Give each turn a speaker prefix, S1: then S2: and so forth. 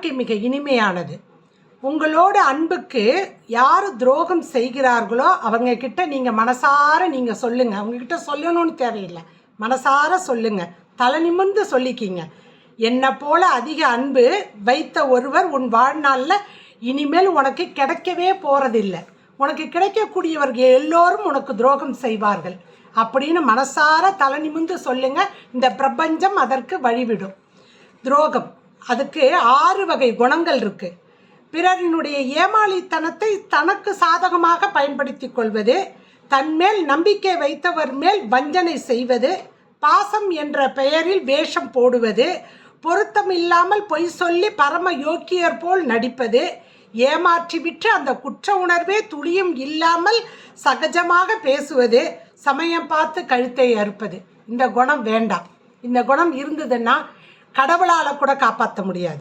S1: வாழ்க்கை மிக இனிமையானது. உங்களோட அன்புக்கு யார் துரோகம் செய்கிறார்களோ அவங்க கிட்ட நீங்கள் மனசார நீங்கள் சொல்லுங்கள். அவங்கக்கிட்ட சொல்லணும்னு தேவையில்லை, மனசார சொல்லுங்கள், தலை நிமிர்ந்து சொல்லிக்கிங்க. என்னை போல அதிக அன்பு வைத்த ஒருவர் உன் வாழ்நாளில் இனிமேல் உனக்கு கிடைக்கவே போகிறதில்லை. உனக்கு கிடைக்கக்கூடியவர்கள் எல்லோரும் உனக்கு துரோகம் செய்வார்கள் அப்படின்னு மனசார தலை நிமிர்ந்து சொல்லுங்கள். இந்த பிரபஞ்சம் அதற்கு வழிவிடும். துரோகம் அதுக்கு 6 வகை குணங்கள் இருக்குது. பிறரினுடைய ஏமாளித்தனத்தை தனக்கு சாதகமாக பயன்படுத்தி கொள்வது, தன்மேல் நம்பிக்கை வைத்தவர் மேல் வஞ்சனை செய்வது, பாசம் என்ற பெயரில் வேஷம் போடுவது, பொருத்தம் இல்லாமல் பொய் சொல்லி பரம யோக்கியர் போல் நடிப்பது, ஏமாற்றிவிட்டு அந்த குற்ற உணர்வே துளியும் இல்லாமல் சகஜமாக பேசுவது, சமயம் பார்த்து கழுத்தை அறுப்பது. இந்த குணம் வேண்டாம். இந்த குணம் இருந்ததுன்னா கடவுளால் கூட காப்பாற்ற முடியாது.